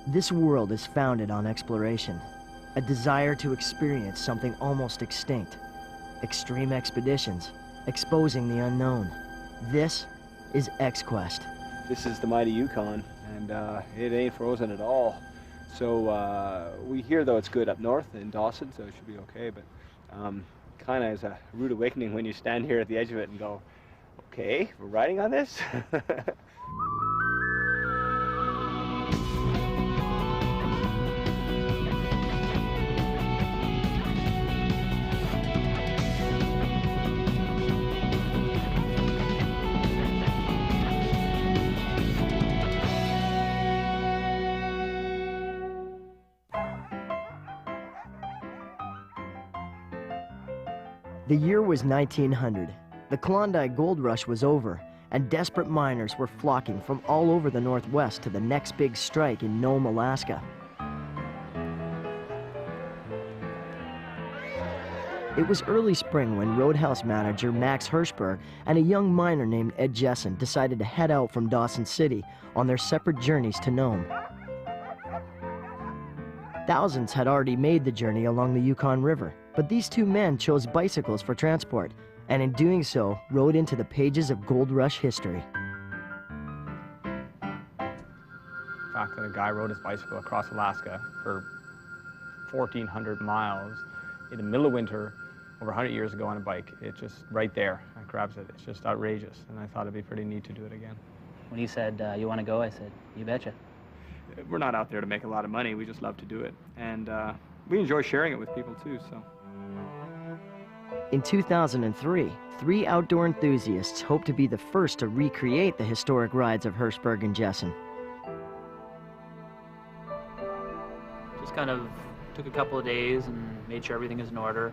This world is founded on exploration, a desire to experience something almost extinct. Extreme expeditions, exposing the unknown. This is X-Quest. This is the mighty Yukon, and it ain't frozen at all. So we hear, though, it's good up north in Dawson, so it should be okay, but kind of is a rude awakening when you stand here at the edge of it and go, okay, we're riding on this? The year was 1900. The Klondike Gold Rush was over, and desperate miners were flocking from all over the Northwest to the next big strike in Nome, Alaska. It was early spring when Roadhouse manager Max Hirschberg and a young miner named Ed Jessen decided to head out from Dawson City on their separate journeys to Nome. Thousands had already made the journey along the Yukon River, but these two men chose bicycles for transport, and in doing so, rode into the pages of Gold Rush history. The fact that a guy rode his bicycle across Alaska for 1,400 miles in the middle of winter over 100 years ago on a bike, it's just right there. It grabs it. It's just outrageous, and I thought it'd be pretty neat to do it again. When he said, you want to go, I said, you betcha. We're not out there to make a lot of money. We just love to do it. And we enjoy sharing it with people, too, so. In 2003, 3 outdoor enthusiasts hoped to be the first to recreate the historic rides of Hirschberg and Jessen. Just kind of took a couple of days and made sure everything is in order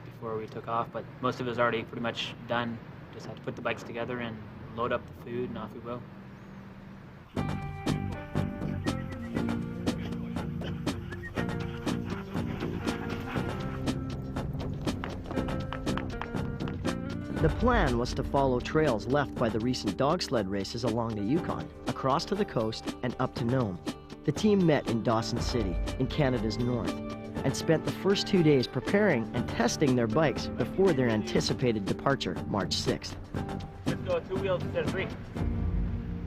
before we took off, but most of it was already pretty much done. Just had to put the bikes together and load up the food, and off we go. The plan was to follow trails left by the recent dog sled races along the Yukon, across to the coast and up to Nome. The team met in Dawson City, in Canada's north, and spent the first 2 days preparing and testing their bikes before their anticipated departure, March 6th. Let's go 2 wheels instead of 3.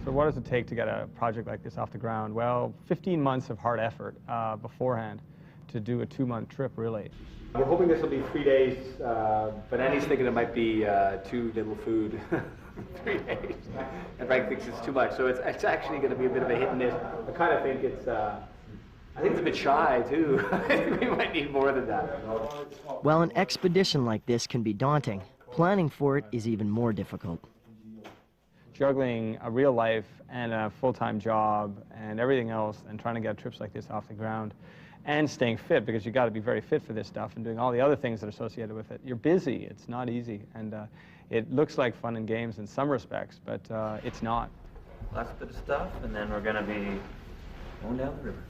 So what does it take to get a project like this off the ground? Well, 15 months of hard effort beforehand to do a 2-month trip, really. We're hoping this will be 3 days, but Annie's thinking it might be too little food. 3 days. And Frank thinks it's too much, so it's actually going to be a bit of a hit and miss. I kind of think it's, I think it's a bit shy, too. I think we might need more than that. While an expedition like this can be daunting, planning for it is even more difficult. Juggling a real life and a full-time job and everything else and trying to get trips like this off the ground and staying fit, because you got to be very fit for this stuff, and doing all the other things that are associated with it. You're busy. It's not easy, and it looks like fun and games in some respects, but it's not. Last bit of stuff, and then we're going to be going down the river.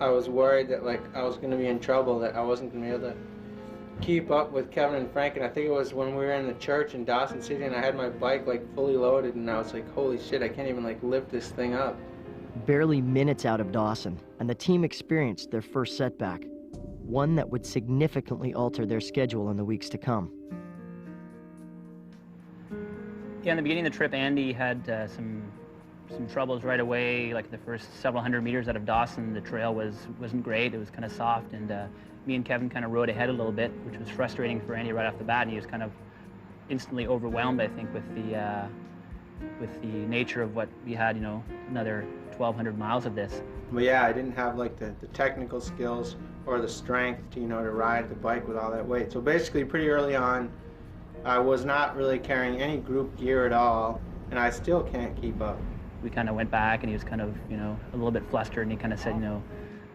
I was worried that I was going to be in trouble, that I wasn't going to be able to keep up with Kevin and Frank, and I think it was when we were in the church in Dawson City and I had my bike fully loaded, and I was like, holy shit, I can't even lift this thing up. Barely minutes out of Dawson, and the team experienced their first setback, one that would significantly alter their schedule in the weeks to come. Yeah, in the beginning of the trip, Andy had some troubles right away. Like the first several hundred meters out of Dawson, the trail wasn't great. It was kind of soft, and me and Kevin kind of rode ahead a little bit, which was frustrating for Andy right off the bat, and he was kind of instantly overwhelmed, I think, with the nature of what we had, another 1,200 miles of this. But yeah, I didn't have the technical skills or the strength to, to ride the bike with all that weight. So basically, pretty early on, I was not really carrying any group gear at all, and I still can't keep up. We kind of went back, and he was kind of, a little bit flustered, and he kind of said,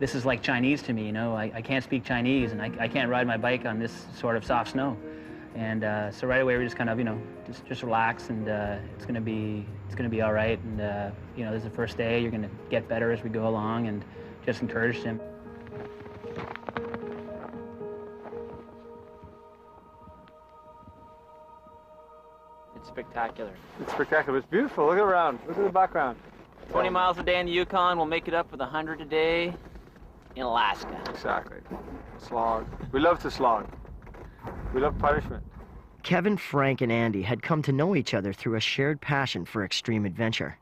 this is like Chinese to me, I can't speak Chinese, and I can't ride my bike on this sort of soft snow. And so right away we just kind of, just relax, and it's gonna be all right. And this is the first day. You're gonna get better as we go along, and just encouraged him. spectacular. It's spectacular. It's beautiful. Look around. Look at the background. 20 miles a day in the Yukon, we'll make it up with 100 a day in Alaska. Exactly. Slog. We love to slog. We love punishment. Kevin, Frank, and Andy had come to know each other through a shared passion for extreme adventure.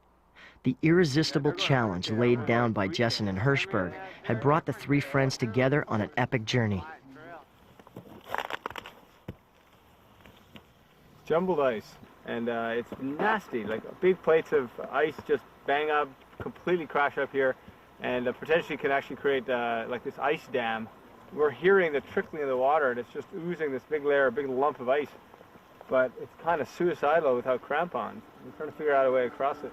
The irresistible challenge laid down by Jessen and Hirschberg had brought the three friends together on an epic journey. Jumbled ice, and it's nasty. Like big plates of ice just bang up, completely crash up here, and potentially can actually create like this ice dam. We're hearing the trickling of the water, and it's just oozing this big layer, a big lump of ice. But it's kind of suicidal without crampons. We're trying to figure out a way across it.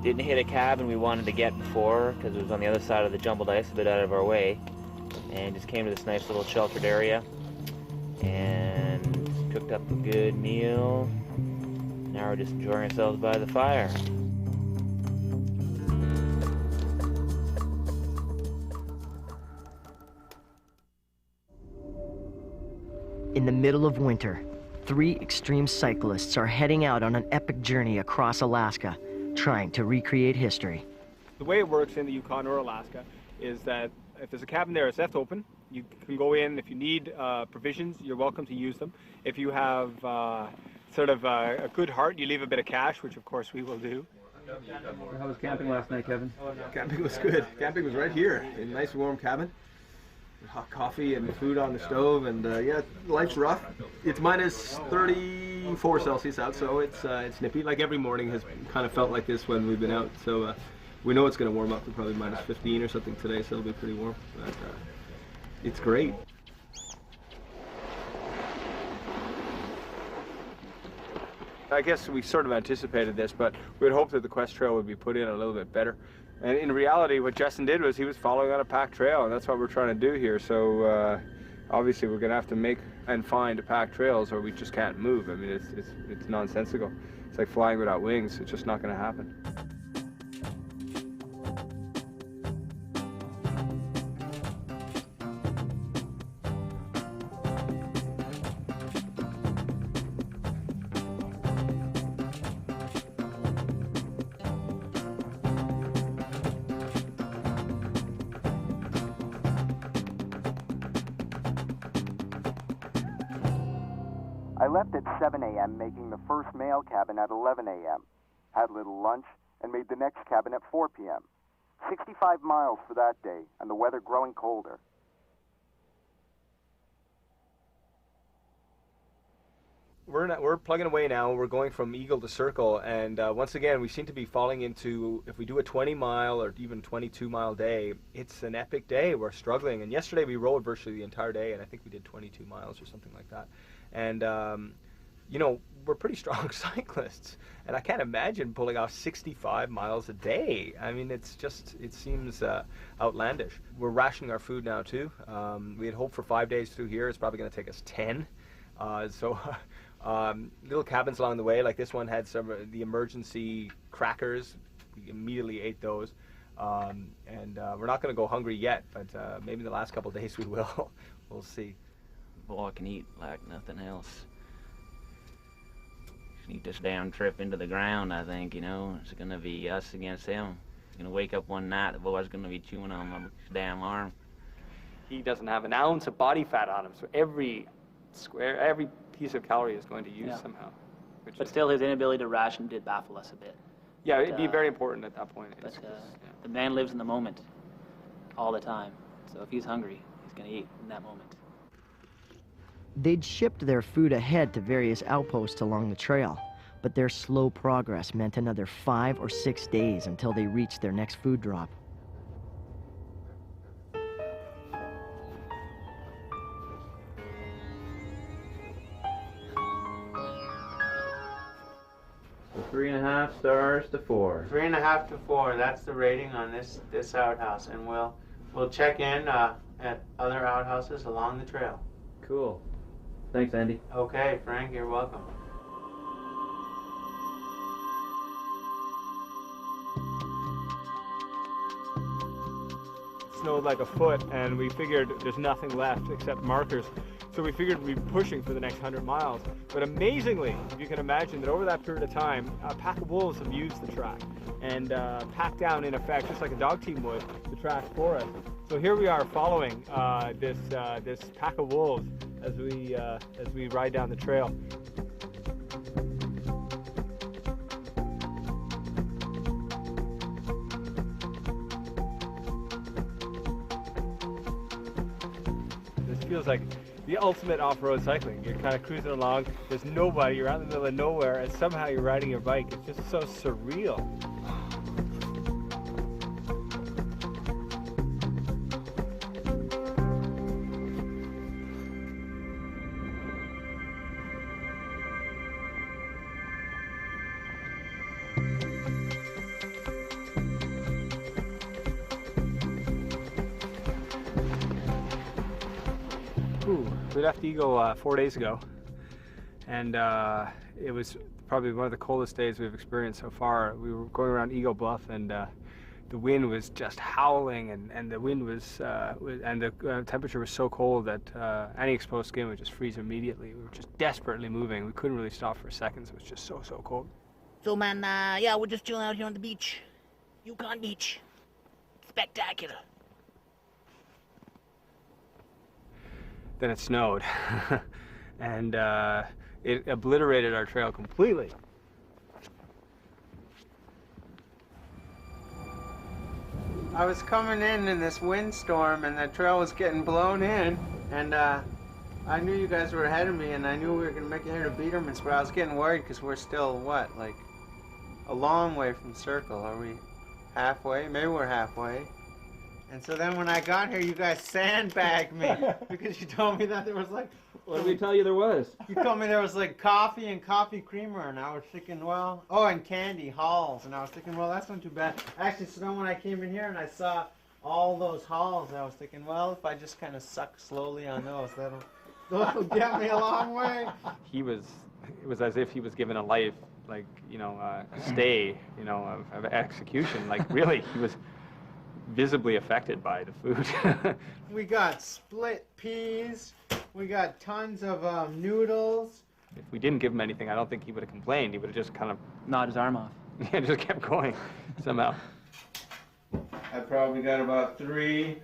Didn't hit a cabin we wanted to get before because it was on the other side of the jumbled ice, a bit out of our way, and just came to this nice little sheltered area and cooked up a good meal. Now we're just enjoying ourselves by the fire. In the middle of winter, three extreme cyclists are heading out on an epic journey across Alaska, trying to recreate history. The way it works in the Yukon or Alaska is that if there's a cabin there, it's left open. You can go in. If you need provisions, you're welcome to use them. If you have sort of a good heart, you leave a bit of cash, which of course we will do. How was camping last night, Kevin? Camping was good. Camping was right here in a nice warm cabin. Hot coffee and food on the stove, and yeah, life's rough. It's minus 34 Celsius out, so it's nippy. Like every morning has kind of felt like this when we've been out. So we know it's going to warm up to probably minus 15 or something today, so it'll be pretty warm. But it's great. I guess we sort of anticipated this, but we had hoped that the Quest Trail would be put in a little bit better. And in reality, what Jessen did was he was following on a packed trail, and that's what we're trying to do here. So obviously we're going to have to make and find packed trails, or we just can't move. I mean, it's nonsensical. It's like flying without wings. It's just not going to happen. I left at 7 a.m., making the first mail cabin at 11 a.m., had a little lunch, and made the next cabin at 4 p.m. 65 miles for that day, and the weather growing colder. We're plugging away now. We're going from Eagle to Circle, and once again, we seem to be falling into, if we do a 20-mile or even 22-mile day, it's an epic day. We're struggling, and yesterday we rode virtually the entire day, and I think we did 22 miles or something like that. And, you know, we're pretty strong cyclists, and I can't imagine pulling off 65 miles a day. I mean, it seems outlandish. We're rationing our food now, too. We had hoped for 5 days through here. It's probably going to take us 10. Little cabins along the way, like this one had some of the emergency crackers. We immediately ate those. And we're not going to go hungry yet, but maybe the last couple of days we will. We'll see. Boy, I can eat like nothing else. Just eat this damn trip into the ground, I think, you know. It's gonna be us against him. He's gonna wake up one night, the boy's gonna be chewing on my damn arm. He doesn't have an ounce of body fat on him, so every piece of calorie is going to use somehow. But still, his inability to ration did baffle us a bit. Yeah, it'd be very important at that point. But the man lives in the moment all the time. So if he's hungry, he's gonna eat in that moment. They'd shipped their food ahead to various outposts along the trail, but their slow progress meant another 5 or 6 days until they reached their next food drop. So 3.5 stars to 4. 3.5 to 4. That's the rating on this outhouse, and we'll check in at other outhouses along the trail. Cool. Thanks, Andy. Okay, Frank, you're welcome. Snowed like a foot, and we figured there's nothing left except markers. So we figured we'd be pushing for the next 100 miles. But amazingly, you can imagine that over that period of time, a pack of wolves have used the track and packed down, in effect, just like a dog team would, the track for us. So here we are following this pack of wolves as we ride down the trail. Feels like the ultimate off-road cycling. You're kind of cruising along, there's nobody, you're out in the middle of nowhere, and somehow you're riding your bike. It's just so surreal. We left Eagle 4 days ago, and it was probably one of the coldest days we've experienced so far. We were going around Eagle Bluff, and the wind was just howling, and the wind was, and the temperature was so cold that any exposed skin would just freeze immediately. We were just desperately moving. We couldn't really stop for seconds. It was just so cold. So man, yeah, we're just chilling out here on the beach. Yukon Beach. Spectacular. Then it snowed, and it obliterated our trail completely. I was coming in this windstorm, and the trail was getting blown in, and I knew you guys were ahead of me, and I knew we were going to make it here to Biedermann's, but I was getting worried because we're still, what, like a long way from Circle. Are we halfway? Maybe we're halfway. And so then when I got here, you guys sandbagged me because you told me that there was like... What did we tell you there was? You told me there was like coffee and coffee creamer, and I was thinking, well... Oh, and candy, Halls, and I was thinking, well, that's not too bad. Actually, so then when I came in here and I saw all those Halls, I was thinking, well, if I just kind of suck slowly on those, that'll get me a long way. It was as if he was given a life, like, stay, of execution. Like, really, he was visibly affected by the food. We got split peas. We got tons of noodles. If we didn't give him anything, I don't think he would have complained. He would have just kind of gnawed his arm off. Yeah, just kept going somehow. I probably got about three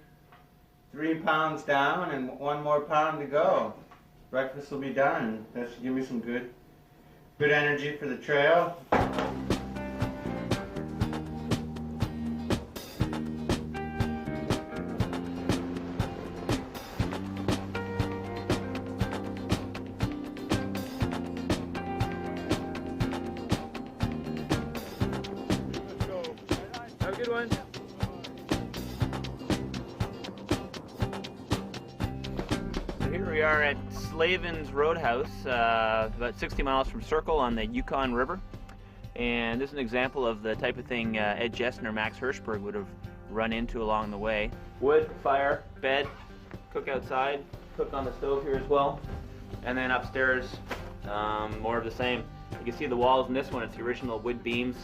pounds down and 1 more pound to go. Breakfast will be done. That should give me some good energy for the trail. Good one. So here we are at Slavin's Roadhouse, about 60 miles from Circle on the Yukon River. And this is an example of the type of thing Ed Jessen or Max Hirschberg would have run into along the way. Wood, fire, bed, cook outside, cook on the stove here as well. And then upstairs, more of the same. You can see the walls in this one, it's the original wood beams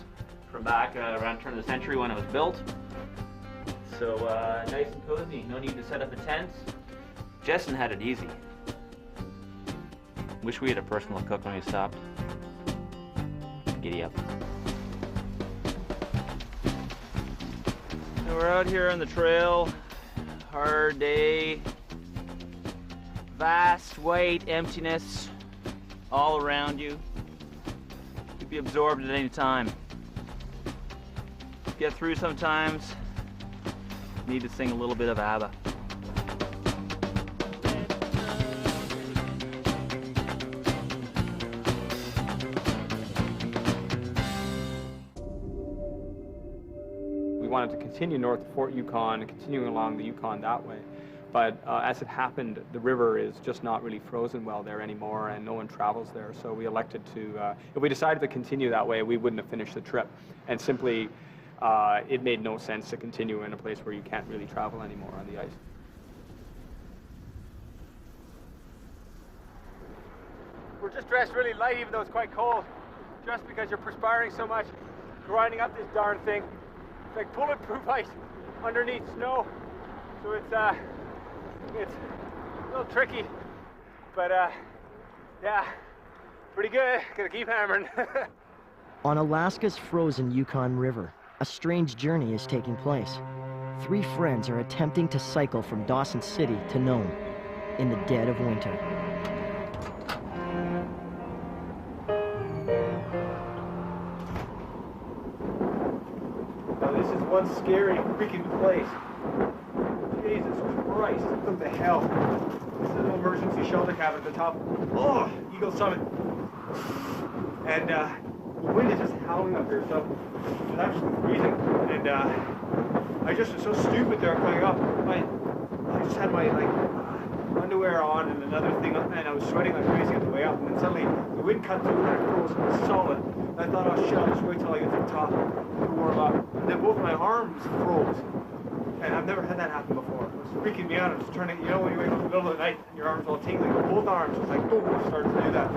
from back around the turn of the century when it was built. So nice and cozy, no need to set up a tent. Jessen had it easy. Wish we had a personal cook when we stopped. Giddy up. And we're out here on the trail, hard day, vast white emptiness all around you. You'd be absorbed at any time. Get through sometimes, need to sing a little bit of ABBA. We wanted to continue north to Fort Yukon and continuing along the Yukon that way. But as it happened, the river is just not really frozen well there anymore, and no one travels there. So we elected to, if we decided to continue that way, we wouldn't have finished the trip. And simply, it made no sense to continue in a place where you can't really travel anymore on the ice. We're just dressed really light, even though it's quite cold, just because you're perspiring so much, grinding up this darn thing. It's like bulletproof ice underneath snow. So it's a little tricky, but yeah, pretty good. Gonna keep hammering. On Alaska's frozen Yukon River, a strange journey is taking place. 3 friends are attempting to cycle from Dawson City to Nome in the dead of winter. Now this is one scary freaking place. Jesus Christ, what the hell? This is an emergency shelter cabin at the top. Oh, Eagle Summit. And the wind is just howling up here, so it's actually freezing. And I just was so stupid there coming up. I just had my underwear on and another thing, and I was sweating like crazy on the way up. And then suddenly the wind cut through and it froze solid. And I thought, oh shit, I'll just wait till I get to the top to warm up. And then both my arms froze. And I've never had that happen before. It was freaking me out. I was turning, you know, when you wake up in the middle of the night and your arms all tingling, both arms, it's like, boom, it started to do that.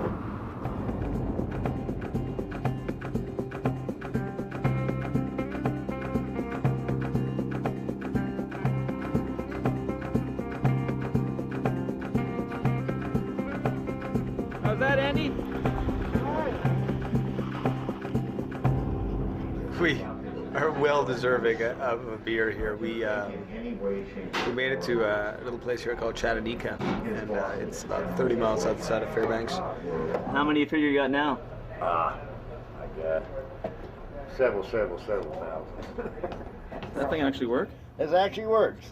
How's that, Andy? We are well deserving of a beer here. We made it to a little place here called Chattanooga, and it's about 30 miles outside of Fairbanks. How many you figure you got now? I got several thousand. That thing actually work? This actually works.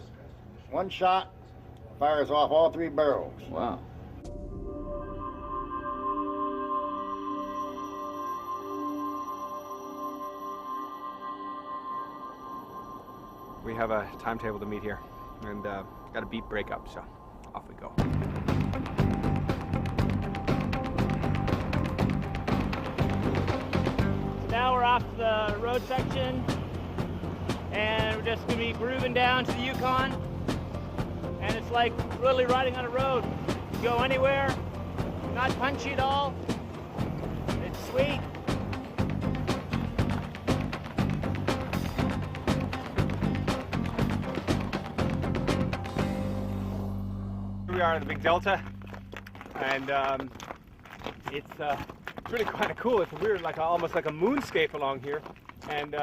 One shot fires off all 3 barrels. Wow. We have a timetable to meet here, and got a beat breakup, so off we go. So now we're off the road section, and we're just gonna be grooving down to the Yukon. And it's like really riding on a road. You go anywhere, not punchy at all. It's sweet. We are in the Big Delta, and it's really kind of cool. It's weird, like almost like a moonscape along here, and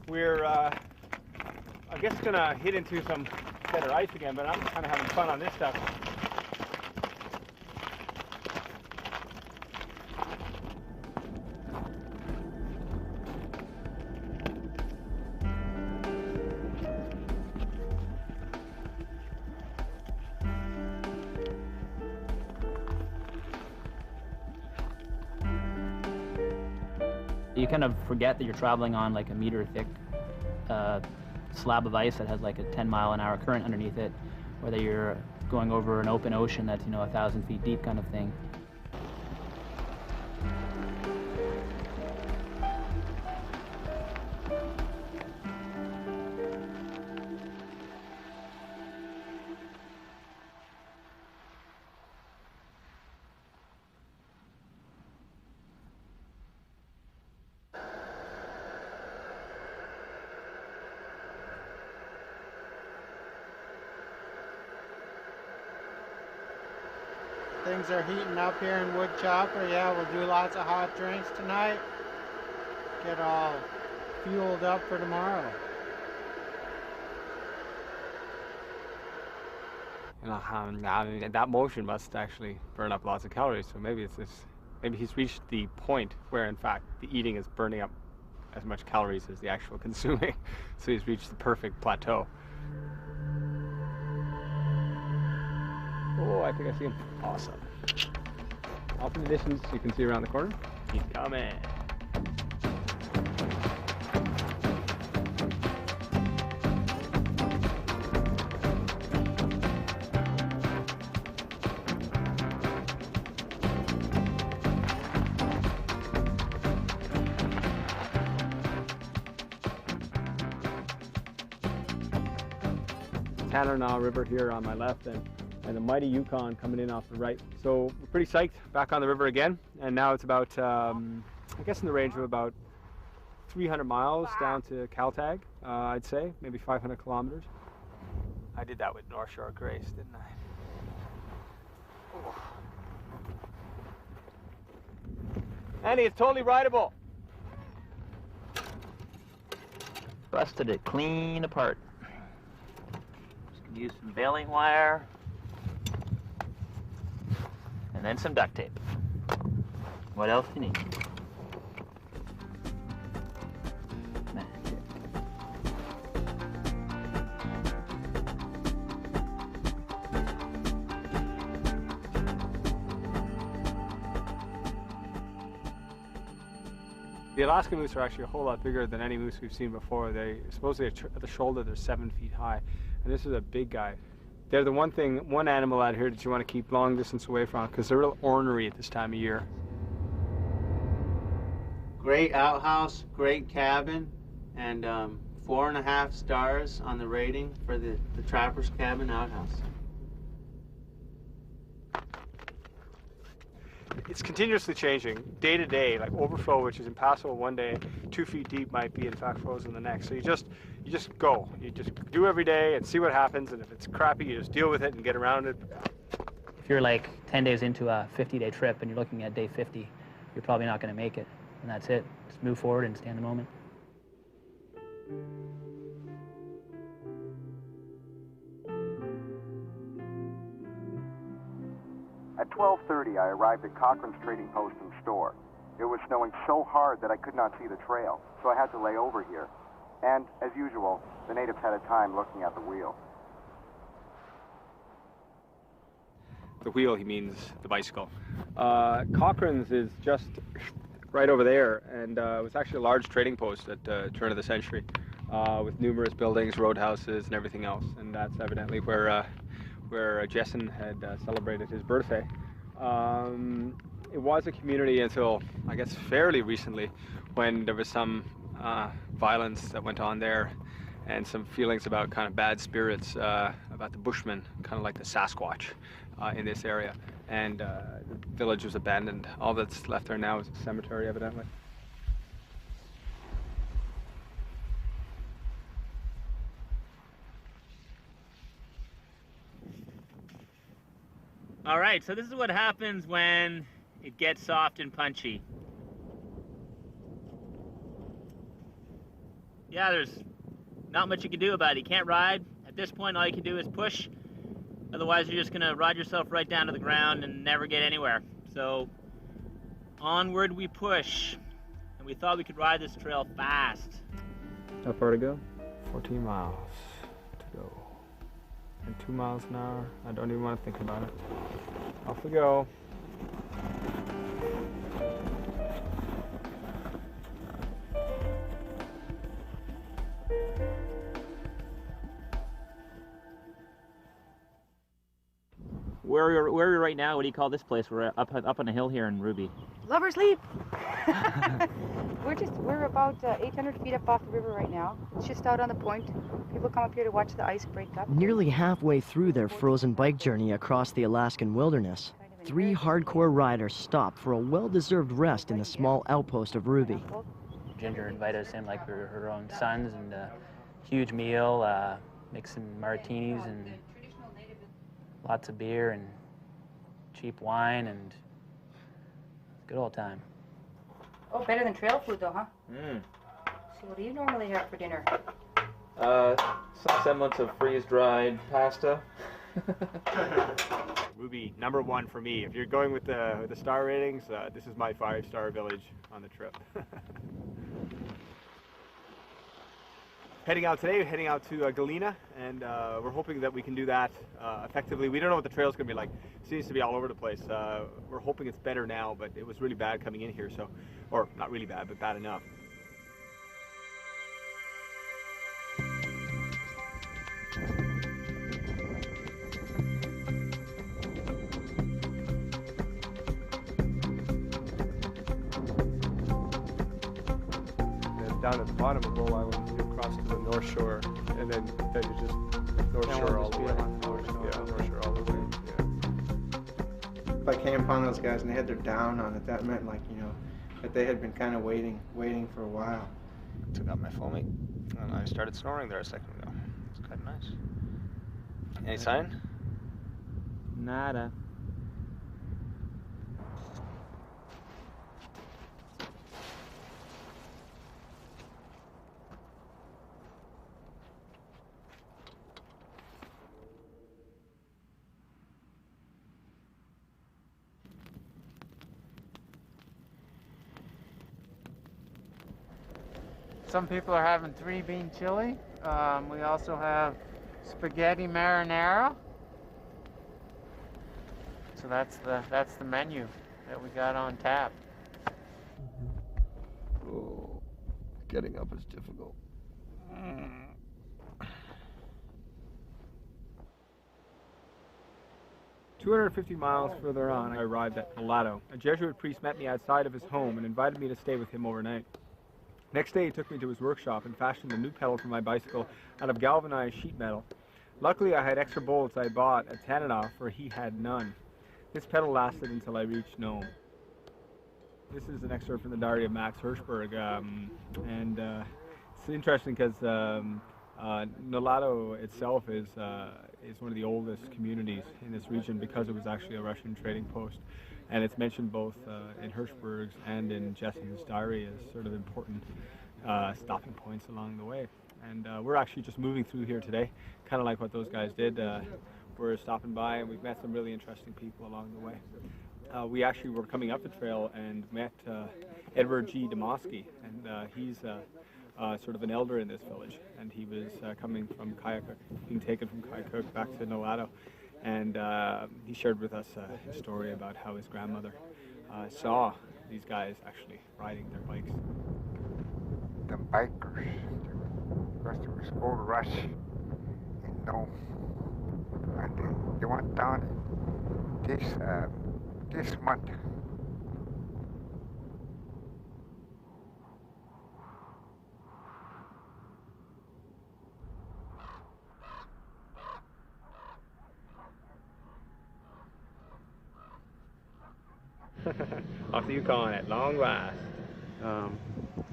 we're I guess gonna hit into some better ice again. But I'm kind of having fun on this stuff. You kind of forget that you're traveling on like a meter thick slab of ice that has like a 10-mile-an-hour current underneath it, whether you're going over an open ocean that's, 1,000 feet deep kind of thing. Things are heating up here in Woodchopper. Yeah, we'll do lots of hot drinks tonight. Get all fueled up for tomorrow. That motion must actually burn up lots of calories. So maybe it's this. Maybe he's reached the point where, in fact, the eating is burning up as much calories as the actual consuming. So he's reached the perfect plateau. Oh, I think I see him. Awesome. Off in the distance, you can see around the corner. He's coming. Tanana River here on my left, and the mighty Yukon coming in off the right. So we're pretty psyched, back on the river again, and now it's about, I guess in the range of about 300 miles down to Caltag, I'd say, maybe 500 kilometers. I did that with North Shore Grace, didn't I? Oh. Andy, it's totally rideable. Busted it clean apart. Just gonna use some baling wire and then some duct tape. What else do you need? Magic. The Alaska moose are actually a whole lot bigger than any moose we've seen before. They supposedly at the shoulder they're 7 feet high, and this is a big guy. They're the one animal out here that you want to keep long distance away from because they're real ornery at this time of year. Great outhouse, great cabin, and 4.5 stars on the rating for the Trapper's Cabin outhouse. It's continuously changing, day to day, like overflow, which is impassable one day, 2 feet deep might be in fact frozen the next. So you just go. You just do every day and see what happens, and if it's crappy, you just deal with it and get around it. If you're like 10 days into a 50-day trip and you're looking at day 50, you're probably not going to make it, and that's it. Just move forward and stay in the moment. At 12:30, I arrived at Cochran's trading post and store. It was snowing so hard that I could not see the trail, so I had to lay over here. And, as usual, the natives had a time looking at the wheel. The wheel, he means the bicycle. Cochran's is just right over there, and it was actually a large trading post at the turn of the century with numerous buildings, roadhouses, and everything else. And that's evidently where Jessen had celebrated his birthday. It was a community until, I guess, fairly recently, when there was some violence that went on there and some feelings about kind of bad spirits about the Bushmen, kind of like the Sasquatch in this area. And the village was abandoned. All that's left there now is a cemetery, evidently. All right, so this is what happens when it gets soft and punchy. Yeah, there's not much you can do about it. You can't ride. At this point, all you can do is push. Otherwise, you're just gonna ride yourself right down to the ground and never get anywhere. So, onward we push. And we thought we could ride this trail fast. How far to go? 14 miles to go. And 2 miles an hour. I don't even want to think about it. Off we go. Where are we right now? What do you call this place? We're up on a hill here in Ruby. Lover's Leap. We're about 800 feet up off the river right now. It's just out on the point. People come up here to watch the ice break up. Nearly halfway through their frozen bike journey across the Alaskan wilderness, 3 hardcore riders stop for a well-deserved rest in the small outpost of Ruby. Ginger invited us in like we were her own sons, and a huge meal, make some martinis and lots of beer and cheap wine, and good old time. Oh, better than trail food though, huh? So what do you normally have for dinner? Some semblance of freeze-dried pasta. Ruby, #1 for me. If you're going with the star ratings, this is my 5-star village on the trip. Heading out to Galena, and we're hoping that we can do that effectively. We don't know what the trail's going to be like. It seems to be all over the place. We're hoping it's better now, but it was really bad coming in here, so, or not really bad, but bad enough. Down at the bottom of Bull Island, you cross to the North Shore, and then you just North Then Shore we'll all just the be way. along the North Shore. Yeah, North Shore all the way. Yeah. If I came upon those guys and they had their down on it, that meant, like, you know, that they had been kind of waiting for a while. Took out my foaming, and I started snoring there a second ago. It's kind of nice. Any sign? Nada. Some people are having 3-bean chili. We also have spaghetti marinara. So that's the menu that we got on tap. Oh, getting up is difficult. 250 miles further on, I arrived at Mulatto. A Jesuit priest met me outside of his home and invited me to stay with him overnight. Next day, he took me to his workshop and fashioned a new pedal for my bicycle out of galvanized sheet metal. Luckily, I had extra bolts I bought at Tananoff, for he had none. This pedal lasted until I reached Nome. This is an excerpt from the diary of Max Hirschberg, and it's interesting because Mulatto itself is one of the oldest communities in this region because it was actually a Russian trading post. And it's mentioned both in Hirschberg's and in Jessen's diary as sort of important stopping points along the way. And we're actually just moving through here today, kind of like what those guys did. We're stopping by and we've met some really interesting people along the way. We actually were coming up the trail and met Edward G. Demosky, and he's sort of an elder in this village. And he was coming from Kayakuk, being taken from Kayakuk back to Mulatto. And he shared with us a story about how his grandmother saw these guys actually riding their bikes. The bikers, because there was gold rush in Nome, and they went down this month. Off the Yukon at long last.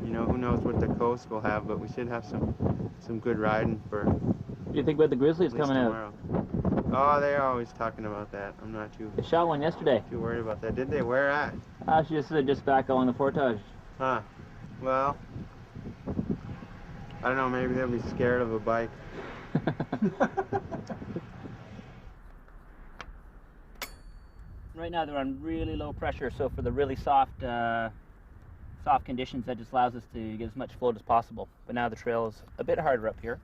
You know, who knows what the coast will have, but we should have some good riding for. What do you think about the grizzlies coming tomorrow. Oh, they're always talking about that. I'm not too. They shot one yesterday. Too worried about that. Did they? Where at? She just said just back along the portage. Huh. Well, I don't know. Maybe they'll be scared of a bike. Right now they're on really low pressure, so for the really soft conditions, that just allows us to get as much float as possible. But now the trail is a bit harder up here,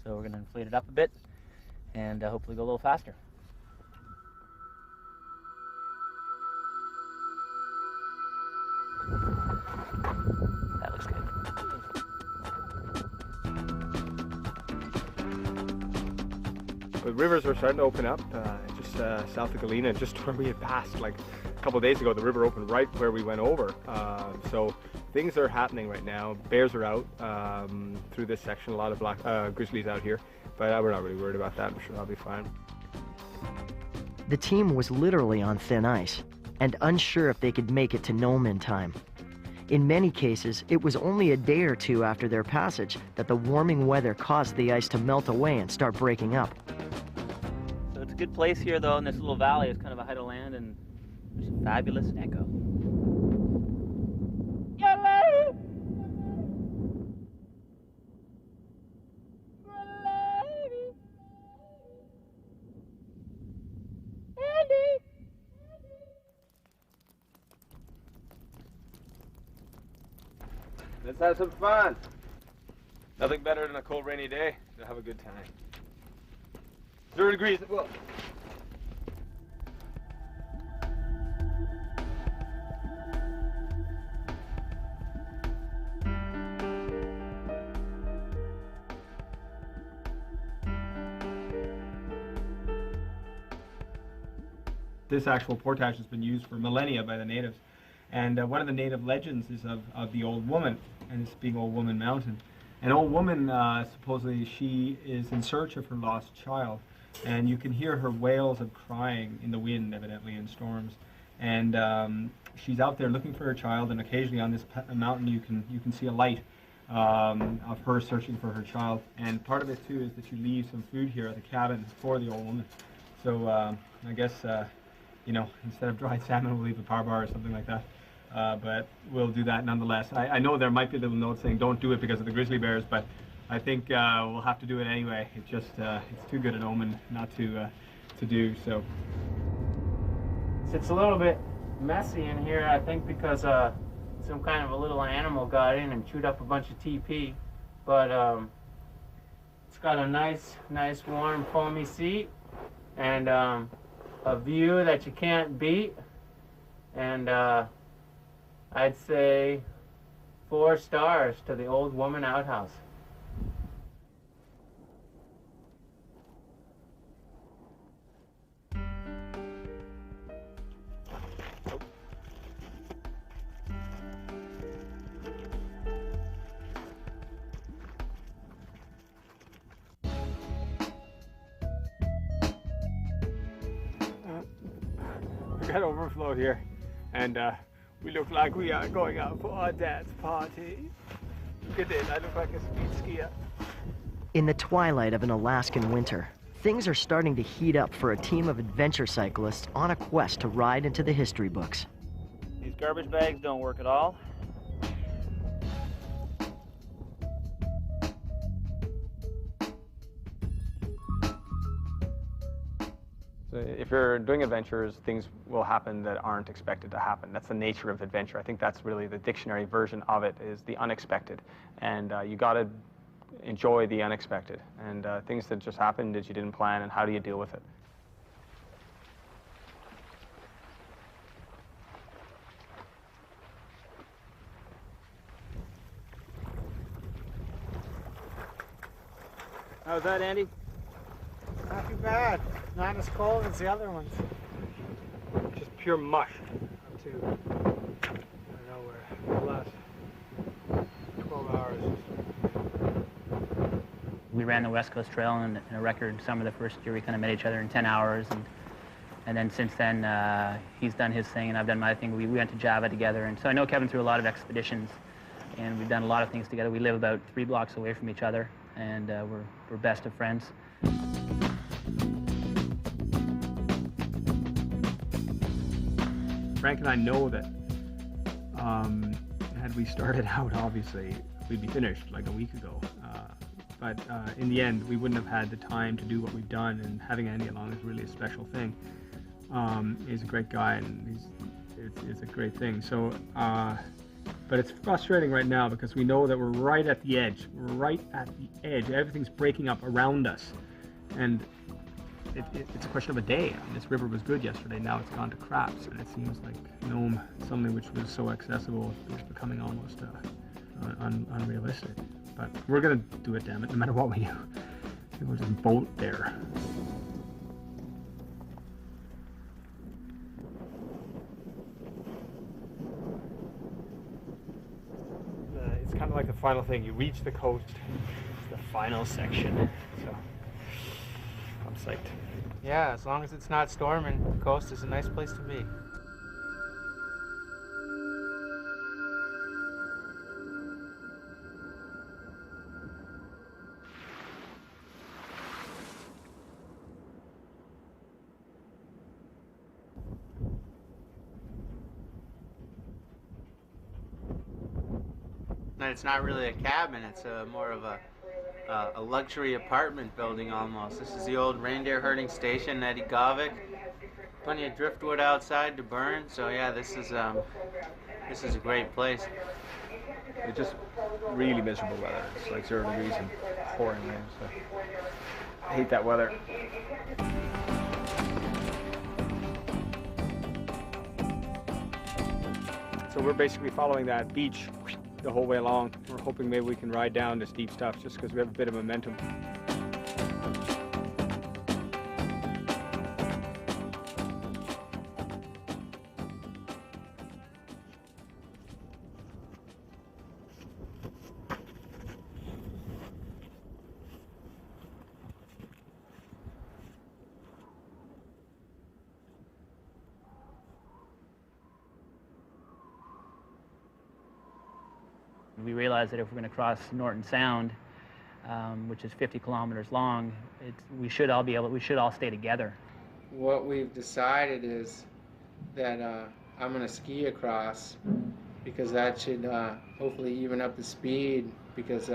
so we're going to inflate it up a bit and hopefully go a little faster. That looks good. The rivers are starting to open up, just south of Galena, just where we had passed like a couple of days ago. The river opened right where we went over. So things are happening right now. Bears are out through this section, a lot of black grizzlies out here, but we're not really worried about that. I'm sure that'll be fine. The team was literally on thin ice and unsure if they could make it to Nome in time. In many cases, it was only a day or two after their passage that the warming weather caused the ice to melt away and start breaking up. So it's a good place here, though, in this little valley. It's kind of a height of land, and there's a fabulous echo. Yellow! Andy! Let's have some fun. Nothing better than a cold, rainy day to have a good time. 0 degrees. Whoa. This actual portage has been used for millennia by the natives. And one of the native legends is of the Old Woman, and this being Old Woman Mountain. An old woman, supposedly she is in search of her lost child, and you can hear her wails of crying in the wind, evidently in storms. And she's out there looking for her child, and occasionally on this mountain you can see a light of her searching for her child. And part of it too is that you leave some food here at the cabin for the old woman. So I guess you know, instead of dried salmon, we'll leave a power bar or something like that. But we'll do that nonetheless. I know there might be a little note saying don't do it because of the grizzly bears, but I think we'll have to do it anyway. It just it's too good an omen not to do so. It's a little bit messy in here, I think, because some kind of a little animal got in and chewed up a bunch of TP. But it's got a nice warm foamy seat and a view that you can't beat. And I'd say 4 stars to the old woman outhouse. We got overflow here, and we look like we are going out for our dance party. Look at this, I look like a speed skier. In the twilight of an Alaskan winter, things are starting to heat up for a team of adventure cyclists on a quest to ride into the history books. These garbage bags don't work at all. So if you're doing adventures, things will happen that aren't expected to happen. That's the nature of adventure. I think that's really the dictionary version of it, is the unexpected. And you got to enjoy the unexpected and things that just happened that you didn't plan, and how do you deal with it. How's that, Andy? Not too bad. Not as cold as the other ones. Just pure mush up to, I don't know where, the last 12 hours. We ran the West Coast Trail in a record summer the first year. We kind of met each other in 10 hours. And then since then, he's done his thing and I've done my thing. We went to Java together. And so I know Kevin through a lot of expeditions. And we've done a lot of things together. We live about 3 blocks away from each other. And we're best of friends. Frank and I know that had we started out, obviously, we'd be finished like a week ago. But in the end, we wouldn't have had the time to do what we've done, and having Andy along is really a special thing. He's a great guy, and it's a great thing. So, but it's frustrating right now because we know that we're right at the edge. We're right at the edge. Everything's breaking up around us. And it's a question of a day. I mean, this river was good yesterday, now it's gone to craps, and it seems like Nome, something which was so accessible, is becoming almost unrealistic. But we're gonna do it, damn it, no matter what we do. We'll just bolt there. It's kind of like the final thing. You reach the coast, it's the final section. So I'm psyched. Yeah, as long as it's not storming, the coast is a nice place to be. It's not really a cabin, it's more of a luxury apartment building almost. This is the old reindeer herding station, Eddie Govick. Plenty of driftwood outside to burn, so yeah, this is a great place. It's just really miserable weather. It's like 0 degrees and pouring rain, so I hate that weather. So we're basically following that beach the whole way along. We're hoping maybe we can ride down the steep stuff just because we have a bit of momentum. We realized that if we're going to cross Norton Sound, which is 50 kilometers long, we should all stay together. What we've decided is that I'm going to ski across, because that should hopefully even up the speed, because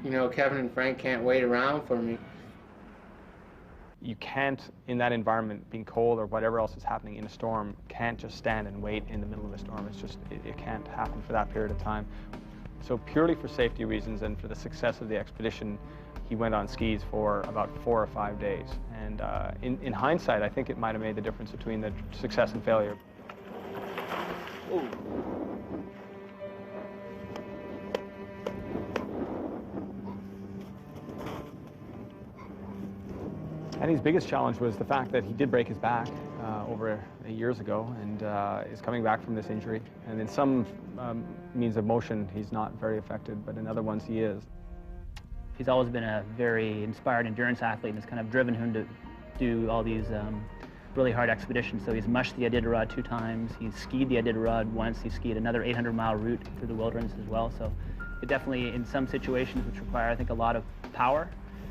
you know, Kevin and Frank can't wait around for me. You can't, in that environment, being cold or whatever else is happening in a storm, can't just stand and wait in the middle of a storm. It's just, it can't happen for that period of time. So purely for safety reasons and for the success of the expedition, he went on skis for about 4 or 5 days. And in hindsight, I think it might have made the difference between the success and failure. Ooh. And his biggest challenge was the fact that he did break his back over 8 years ago, and is coming back from this injury. And in some means of motion, he's not very affected, but in other ones he is. He's always been a very inspired endurance athlete, and it's kind of driven him to do all these really hard expeditions. So he's mushed the Iditarod 2 times, he's skied the Iditarod once, he skied another 800-mile route through the wilderness as well. So it definitely, in some situations which require, I think, a lot of power,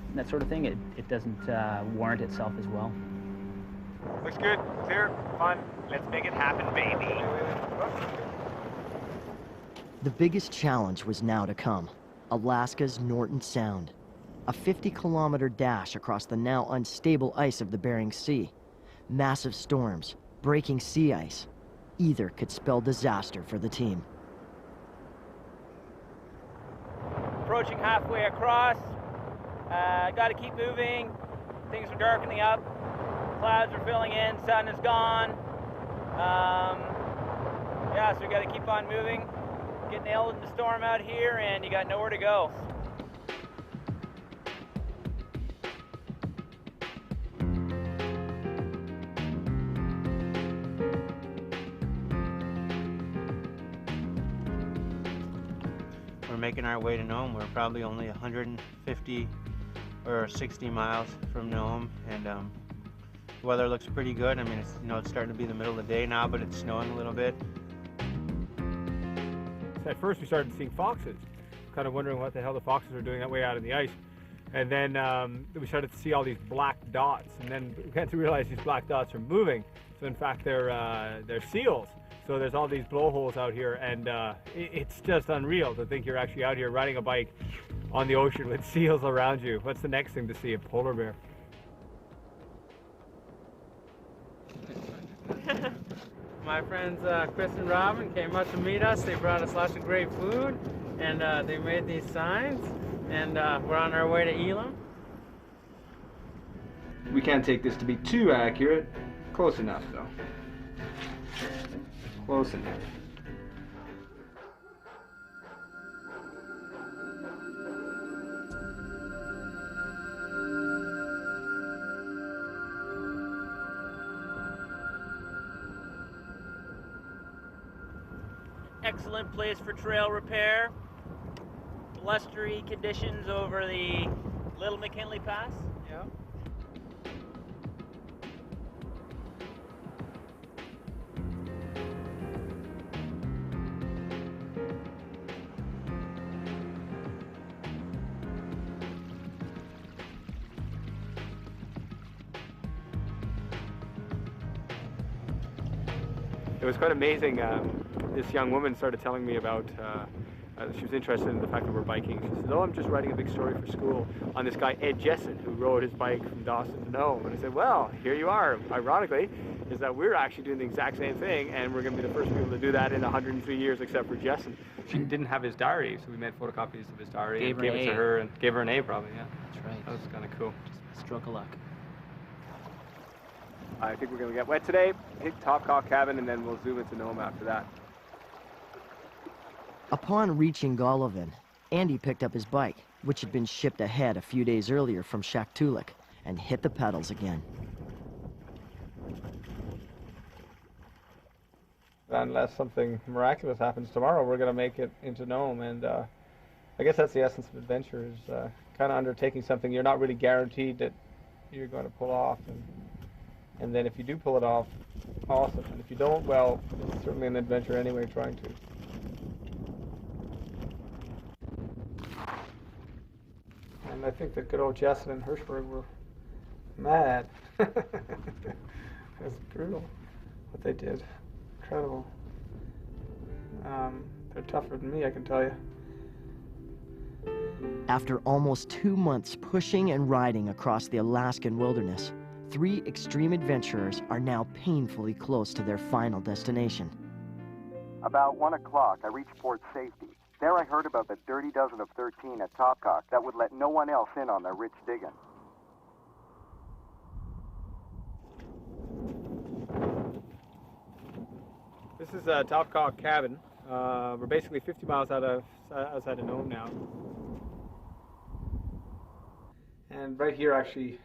and that sort of thing, it doesn't warrant itself as well. Looks good, clear, fun. Let's make it happen, baby. The biggest challenge was now to come. Alaska's Norton Sound. A 50-kilometer dash across the now unstable ice of the Bering Sea. Massive storms, breaking sea ice. Either could spell disaster for the team. Approaching halfway across. Got to keep moving. Things are darkening up. Clouds are filling in. Sun is gone. Yeah, so we got to keep on moving. Get nailed in the storm out here, and you got nowhere to go. We're making our way to Nome. We're probably only 150 or 60 miles from Nome, and the weather looks pretty good. I mean, it's, you know, it's starting to be the middle of the day now, but it's snowing a little bit. At first we started seeing foxes, kind of wondering what the hell the foxes are doing that way out in the ice. And then we started to see all these black dots, and then we got to realize these black dots are moving. So in fact they're seals. So there's all these blowholes out here, and it's just unreal to think you're actually out here riding a bike on the ocean with seals around you. What's the next thing to see? A polar bear. My friends Chris and Robin came up to meet us. They brought us lots of great food, and they made these signs, and we're on our way to Elam. We can't take this to be too accurate. Close enough, though. Close enough. Excellent place for trail repair. Blustery conditions over the Little McKinley Pass. Yeah. It was quite amazing. This young woman started telling me about, she was interested in the fact that we're biking. She said, oh, I'm just writing a big story for school on this guy, Ed Jessen, who rode his bike from Dawson to Nome. And I said, well, here you are. Ironically, is that we're actually doing the exact same thing, and we're going to be the first people to do that in 103 years except for Jessen. She didn't have his diary, so we made photocopies of his diary and gave it to her, and gave her an A probably, yeah. That's right. That was kind of cool. Just a stroke of luck. I think we're going to get wet today, hit Topcock Cabin, and then we'll zoom into Nome after that. Upon reaching Golovin, Andy picked up his bike, which had been shipped ahead a few days earlier from Shaktoolik, and hit the pedals again. Unless something miraculous happens tomorrow, we're going to make it into Nome, and I guess that's the essence of adventure, is kind of undertaking something you're not really guaranteed that you're going to pull off, and then if you do pull it off, awesome, and if you don't, well, it's certainly an adventure anyway trying to. And I think that good old Jessen and Hirschberg were mad. It was brutal what they did. Incredible. They're tougher than me, I can tell you. After almost 2 months pushing and riding across the Alaskan wilderness, 3 extreme adventurers are now painfully close to their final destination. About 1 o'clock, I reached port safety. There I heard about the dirty dozen of 13 at Topcock that would let no one else in on their rich digging. This is a Topcock cabin. We're basically 50 miles outside of Nome now. And right here, actually,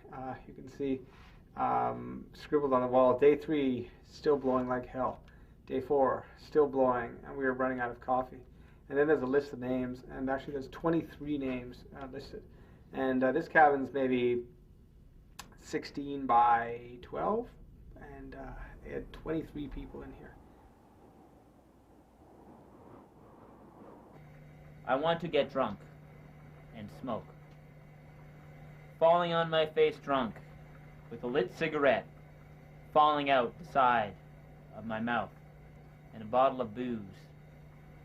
you can see scribbled on the wall, day 3, still blowing like hell. Day 4, still blowing, and we are running out of coffee. And then there's a list of names, and actually there's 23 names listed. And this cabin's maybe 16 by 12, and they had 23 people in here. I want to get drunk and smoke. Falling on my face drunk with a lit cigarette falling out the side of my mouth and a bottle of booze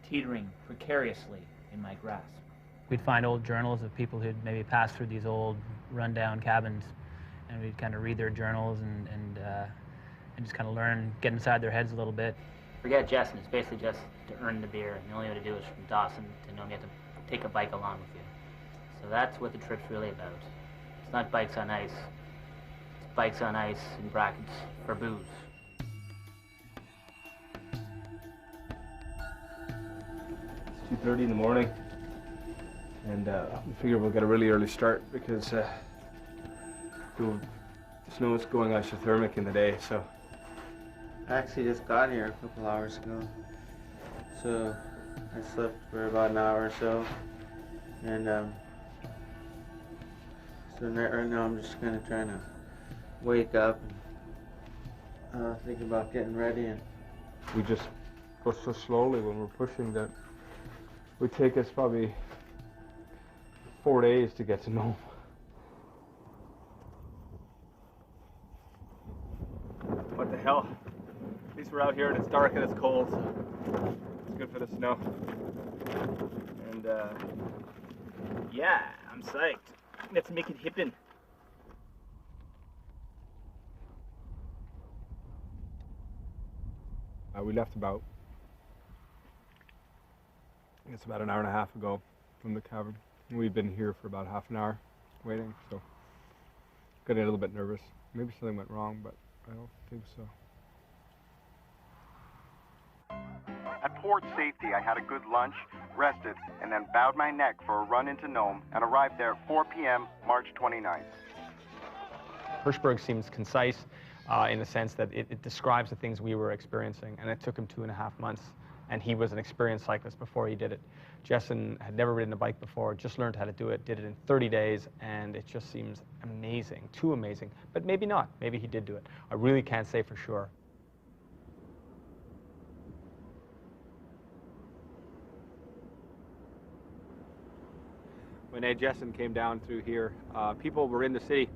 teetering precariously in my grasp. We'd find old journals of people who'd maybe passed through these old rundown cabins, and we'd kind of read their journals and just kind of learn, get inside their heads a little bit. Forget Jessen, it's basically just to earn the beer, and the only way to do it is from Dawson to Nome. You have to take a bike along with you. So that's what the trip's really about. It's not bikes on ice. It's bikes on ice in brackets for booze. It's 2:30 in the morning, and we figure we'll get a really early start because the snow's going isothermic in the day, so. I actually just got here a couple hours ago, so I slept for about an hour or so, and so right now I'm just kind of trying to wake up and think about getting ready. And We just go so slowly when we're pushing that it would take us probably 4 days to get to Nome. What the hell? At least we're out here and it's dark and it's cold, so it's good for the snow. And yeah, I'm psyched. Let's make it hippin'. We left about, I guess about an hour and a half ago from the cabin. We've been here for about half an hour waiting, so getting a little bit nervous. Maybe something went wrong, but I don't think so. At port safety, I had a good lunch, rested, and then bowed my neck for a run into Nome and arrived there at 4 p.m. March 29th. Hirschberg seems concise in the sense that it describes the things we were experiencing, and it took him 2.5 months, and he was an experienced cyclist before he did it. Jessen had never ridden a bike before, just learned how to do it, did it in 30 days, and it just seems amazing, too amazing. But maybe not, maybe he did do it. I really can't say for sure. When Ed Jessen came down through here, people were in the city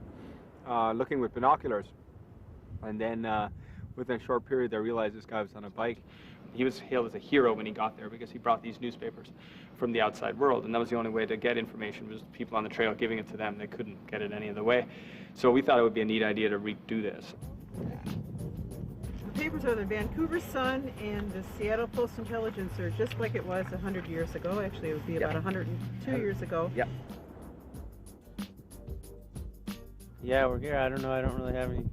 looking with binoculars. And then within a short period, they realized this guy was on a bike. He was hailed as a hero when he got there because he brought these newspapers from the outside world. And that was the only way to get information, was people on the trail giving it to them. They couldn't get it any other way. So we thought it would be a neat idea to redo this. The papers are the Vancouver Sun and the Seattle Post-Intelligencer, just like it was 100 years ago. Actually, it would be about 102 years ago. Yep. Yeah, we're here. I don't know. I don't really have any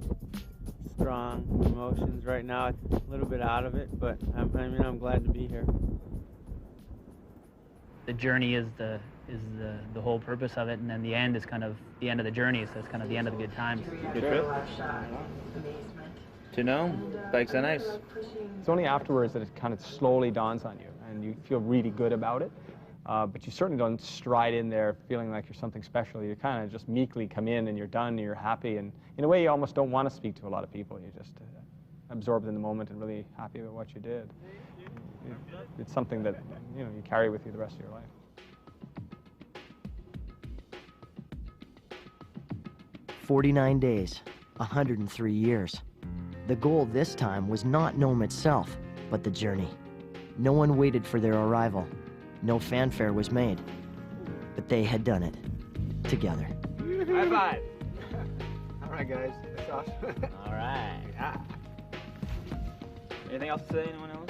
strong emotions right now. A little bit out of it, but I'm glad to be here. The journey is the whole purpose of it, and then the end is kind of the end of the journey, so it's kind of the end of the good times. Good trip? To Nome, bikes on ice. It's only afterwards that it kind of slowly dawns on you, and you feel really good about it. But you certainly don't stride in there feeling like you're something special. You kind of just meekly come in and you're done and you're happy. And in a way, you almost don't want to speak to a lot of people. You're just absorbed in the moment and really happy with what you did. It's something that you carry with you the rest of your life. 49 days, 103 years. The goal this time was not Nome itself, but the journey. No one waited for their arrival. No fanfare was made. But they had done it. Together. High five. All right, guys. That's awesome. All right. Anything else to say? Anyone else?